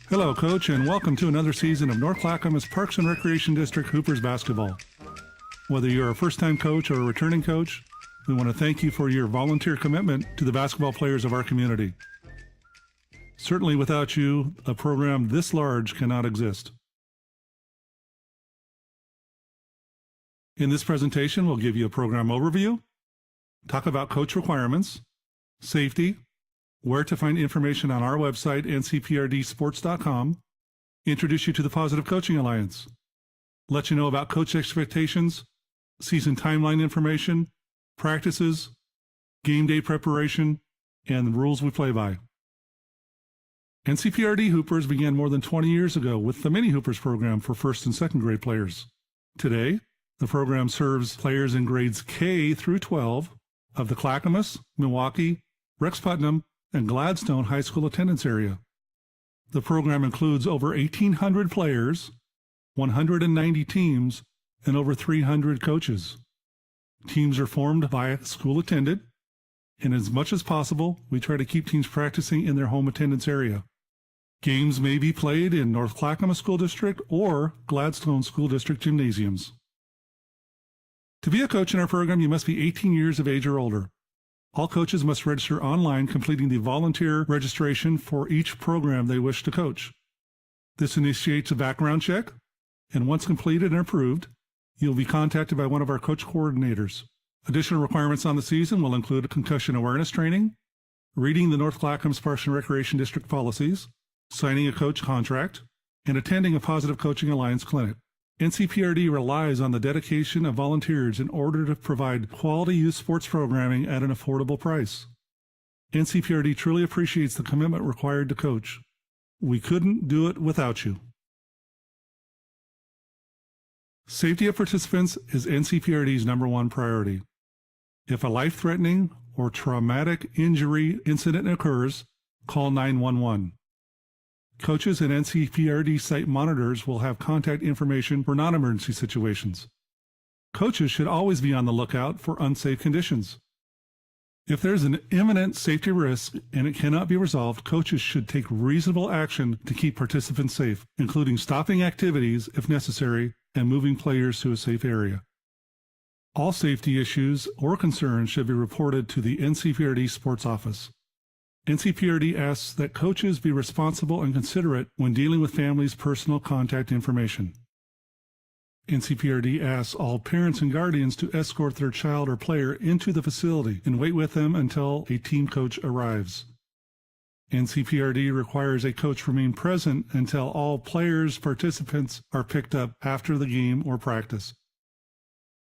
Hello, Coach, and welcome to another season of North Clackamas Parks and Recreation District Hoopers basketball. Whether you're a first-time coach or a returning coach, we want to thank you for your volunteer commitment to the basketball players of our community. Certainly without you, a program this large cannot exist. In this presentation, we'll give you a program overview, talk about coach requirements, safety, where to find information on our website, ncprdsports.com, introduce you to the Positive Coaching Alliance, let you know about coach expectations, season timeline information, practices, game day preparation, and the rules we play by. NCPRD Hoopers began more than 20 years ago with the Mini Hoopers program for first and second grade players. Today, the program serves players in grades K through 12 of the Clackamas, Milwaukee, Rex Putnam, and Gladstone high school attendance area. The program includes over 1,800 players, 190 teams, and over 300 coaches. Teams are formed by a school attendant, and as much as possible, we try to keep teams practicing in their home attendance area. Games may be played in North Clackamas School District or Gladstone School District gymnasiums. To be a coach in our program, you must be 18 years of age or older. All coaches must register online, completing the volunteer registration for each program they wish to coach. This initiates a background check, and once completed and approved, you'll be contacted by one of our coach coordinators. Additional requirements on the season will include concussion awareness training, reading the North Clackamas Parks and Recreation District policies, signing a coach contract, and attending a Positive Coaching Alliance clinic. NCPRD relies on the dedication of volunteers in order to provide quality youth sports programming at an affordable price. NCPRD truly appreciates the commitment required to coach. We couldn't do it without you. Safety of participants is NCPRD's #1 priority. If a life-threatening or traumatic injury incident occurs, call 911. Coaches and NCPRD site monitors will have contact information for non-emergency situations. Coaches should always be on the lookout for unsafe conditions. If there's an imminent safety risk and it cannot be resolved, coaches should take reasonable action to keep participants safe, including stopping activities if necessary and moving players to a safe area. All safety issues or concerns should be reported to the NCPRD Sports Office. NCPRD asks that coaches be responsible and considerate when dealing with families' personal contact information. NCPRD asks all parents and guardians to escort their child or player into the facility and wait with them until a team coach arrives. NCPRD requires a coach remain present until all players' participants are picked up after the game or practice.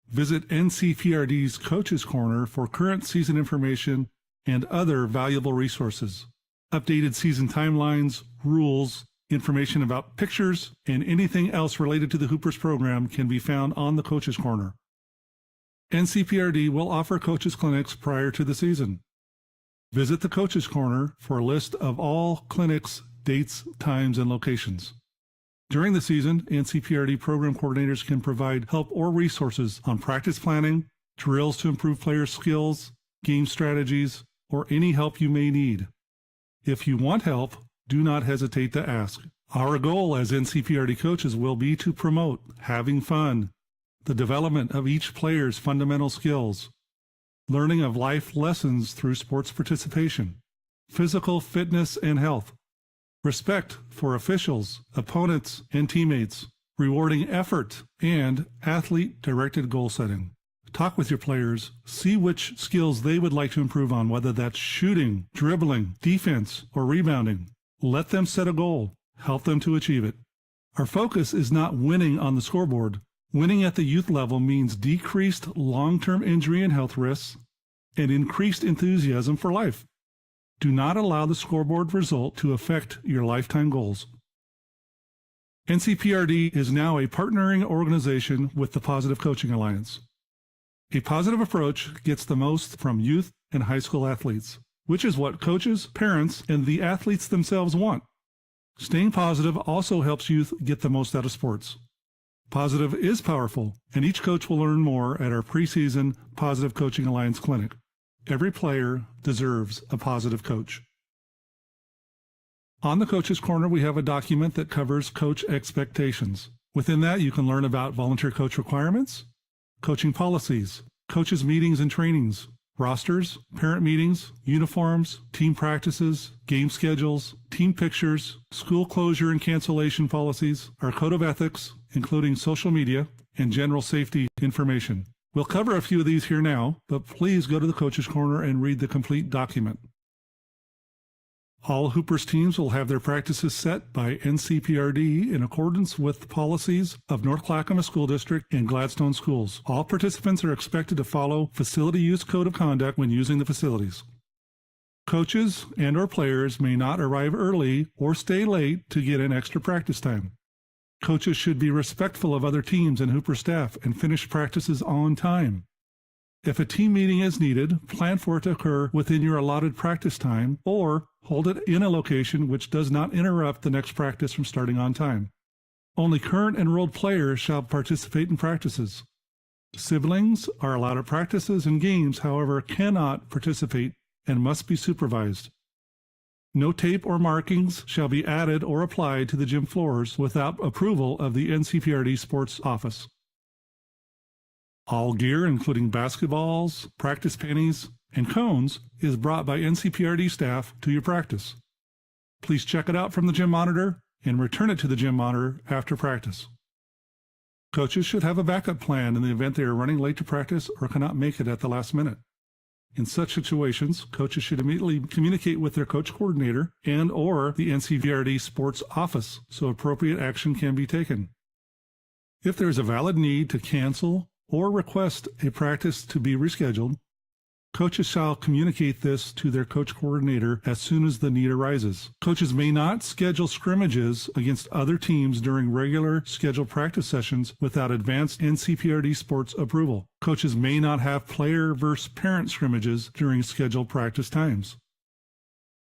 Visit NCPRD's Coaches Corner for current season information and other valuable resources. Updated season timelines, rules, information about pictures, and anything else related to the Hoopers program can be found on the Coaches Corner. NCPRD will offer coaches clinics prior to the season. Visit the Coaches Corner for a list of all clinics, dates, times, and locations. During the season, NCPRD program coordinators can provide help or resources on practice planning, drills to improve player skills, game strategies, or any help you may need. If you want help, do not hesitate to ask. Our goal as NCPRD coaches will be to promote having fun, the development of each player's fundamental skills, learning of life lessons through sports participation, physical fitness and health, respect for officials, opponents, and teammates, rewarding effort, and athlete-directed goal setting. Talk with your players, see which skills they would like to improve on, whether that's shooting, dribbling, defense, or rebounding. Let them set a goal. Help them to achieve it. Our focus is not winning on the scoreboard. Winning at the youth level means decreased long-term injury and health risks and increased enthusiasm for life. Do not allow the scoreboard result to affect your lifetime goals. NCPRD is now a partnering organization with the Positive Coaching Alliance. A positive approach gets the most from youth and high school athletes, which is what coaches, parents, and the athletes themselves want. Staying positive also helps youth get the most out of sports. Positive is powerful, and each coach will learn more at our preseason Positive Coaching Alliance clinic. Every player deserves a positive coach. On the Coach's Corner, we have a document that covers coach expectations. Within that, you can learn about volunteer coach requirements, coaching policies, coaches' meetings and trainings, rosters, parent meetings, uniforms, team practices, game schedules, team pictures, school closure and cancellation policies, our code of ethics, including social media, and general safety information. We'll cover a few of these here now, but please go to the Coach's Corner and read the complete document. All Hoopers teams will have their practices set by NCPRD in accordance with the policies of North Clackamas School District and Gladstone Schools. All participants are expected to follow Facility Use Code of Conduct when using the facilities. Coaches and/or players may not arrive early or stay late to get in extra practice time. Coaches should be respectful of other teams and Hooper staff and finish practices on time. If a team meeting is needed, plan for it to occur within your allotted practice time or hold it in a location which does not interrupt the next practice from starting on time. Only current enrolled players shall participate in practices. Siblings are allowed at practices and games, however, cannot participate and must be supervised. No tape or markings shall be added or applied to the gym floors without approval of the NCPRD Sports Office. All gear, including basketballs, practice pennies, and cones, is brought by NCPRD staff to your practice. Please check it out from the gym monitor and return it to the gym monitor after practice. Coaches should have a backup plan in the event they are running late to practice or cannot make it at the last minute. In such situations, coaches should immediately communicate with their coach coordinator and/or the NCPRD Sports Office so appropriate action can be taken. If there is a valid need to cancel or request a practice to be rescheduled, coaches shall communicate this to their coach coordinator as soon as the need arises. Coaches may not schedule scrimmages against other teams during regular scheduled practice sessions without advanced NCPRD sports approval. Coaches may not have player versus parent scrimmages during scheduled practice times.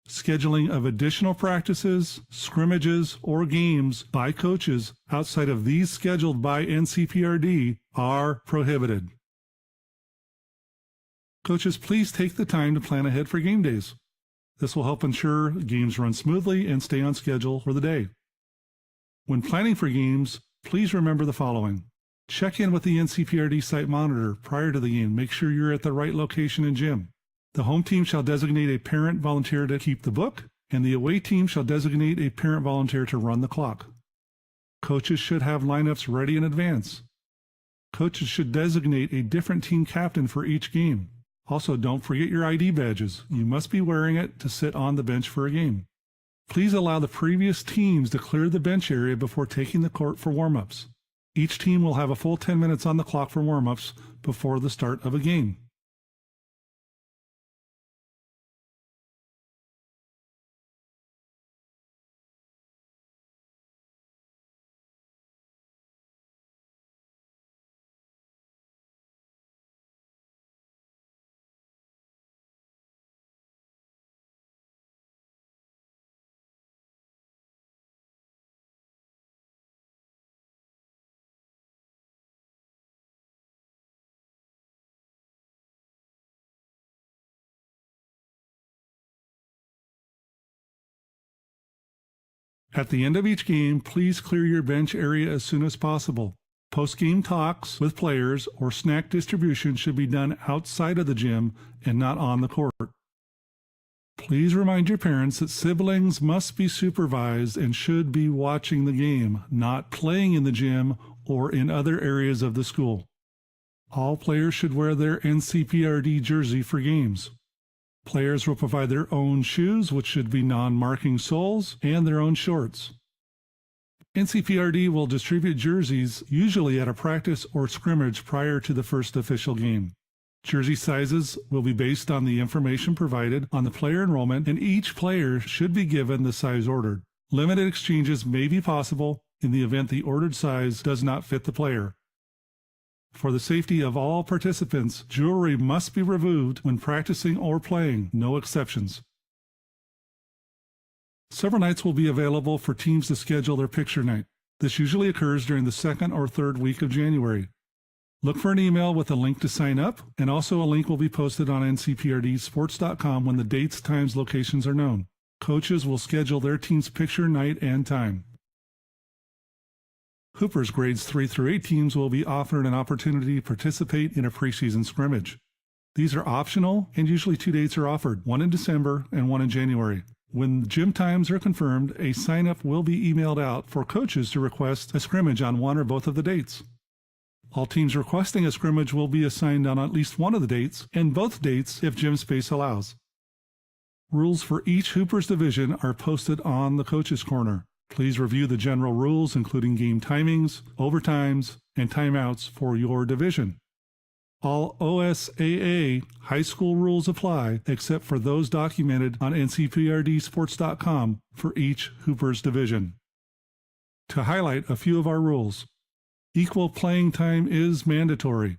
Scheduling of additional practices, scrimmages, or games by coaches outside of these scheduled by NCPRD are prohibited. Coaches, please take the time to plan ahead for game days. This will help ensure games run smoothly and stay on schedule for the day. When planning for games, please remember the following. Check in with the NCPRD site monitor prior to the game. Make sure you're at the right location and gym. The home team shall designate a parent volunteer to keep the book, and the away team shall designate a parent volunteer to run the clock. Coaches should have lineups ready in advance. Coaches should designate a different team captain for each game. Also, don't forget your ID badges. You must be wearing it to sit on the bench for a game. Please allow the previous teams to clear the bench area before taking the court for warm-ups. Each team will have a full 10 minutes on the clock for warm-ups before the start of a game. At the end of each game, please clear your bench area as soon as possible. Post-game talks with players or snack distribution should be done outside of the gym and not on the court. Please remind your parents that siblings must be supervised and should be watching the game, not playing in the gym or in other areas of the school. All players should wear their NCPRD jersey for games. Players will provide their own shoes, which should be non-marking soles, and their own shorts. NCPRD will distribute jerseys usually at a practice or scrimmage prior to the first official game. Jersey sizes will be based on the information provided on the player enrollment, and each player should be given the size ordered. Limited exchanges may be possible in the event the ordered size does not fit the player. For the safety of all participants, jewelry must be removed when practicing or playing, no exceptions. Several nights will be available for teams to schedule their picture night. This usually occurs during the second or third week of January. Look for an email with a link to sign up, and also a link will be posted on ncprdsports.com when the dates, times, locations are known. Coaches will schedule their team's picture night and time. Hoopers grades 3 through 8 teams will be offered an opportunity to participate in a preseason scrimmage. These are optional, and usually 2 dates are offered, one in December and one in January. When gym times are confirmed, a sign-up will be emailed out for coaches to request a scrimmage on one or both of the dates. All teams requesting a scrimmage will be assigned on at least one of the dates, and both dates if gym space allows. Rules for each Hoopers division are posted on the Coaches Corner. Please review the general rules, including game timings, overtimes, and timeouts for your division. All OSAA high school rules apply except for those documented on NCPRDsports.com for each Hoopers division. To highlight a few of our rules, equal playing time is mandatory.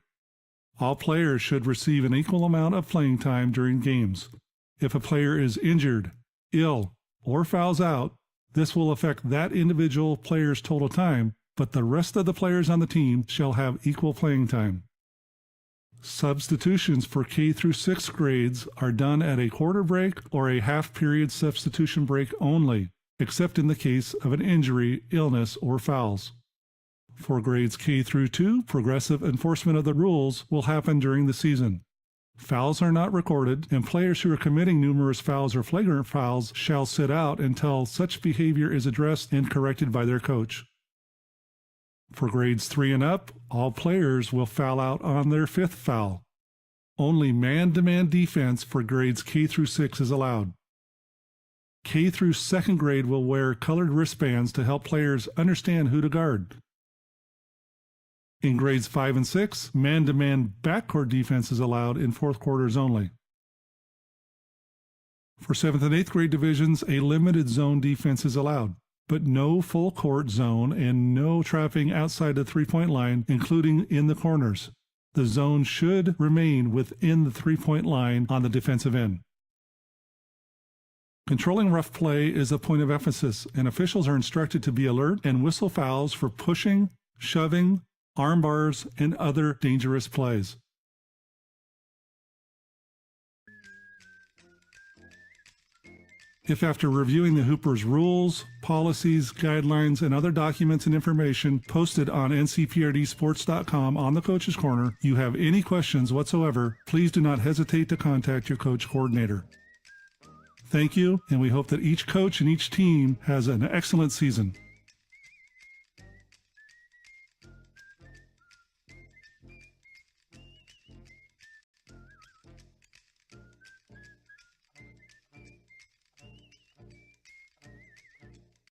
All players should receive an equal amount of playing time during games. If a player is injured, ill, or fouls out, this will affect that individual player's total time, but the rest of the players on the team shall have equal playing time. Substitutions for K through 6th grades are done at a quarter break or a half-period substitution break only, except in the case of an injury, illness, or fouls. For grades K through 2, progressive enforcement of the rules will happen during the season. Fouls are not recorded, and players who are committing numerous fouls or flagrant fouls shall sit out until such behavior is addressed and corrected by their coach. For grades 3 and up, all players will foul out on their 5th foul. Only man-to-man defense for grades K through 6 is allowed. K through 2nd grade will wear colored wristbands to help players understand who to guard. In grades 5 and 6, man-to-man backcourt defense is allowed in 4th quarters only. For 7th and 8th grade divisions, a limited zone defense is allowed, but no full court zone and no trapping outside the three-point line, including in the corners. The zone should remain within the three-point line on the defensive end. Controlling rough play is a point of emphasis, and officials are instructed to be alert and whistle fouls for pushing, shoving, arm bars, and other dangerous plays. If after reviewing the Hoopers rules, policies, guidelines, and other documents and information posted on NCPRDsports.com on the Coach's Corner, you have any questions whatsoever, please do not hesitate to contact your coach coordinator. Thank you, and we hope that each coach and each team has an excellent season.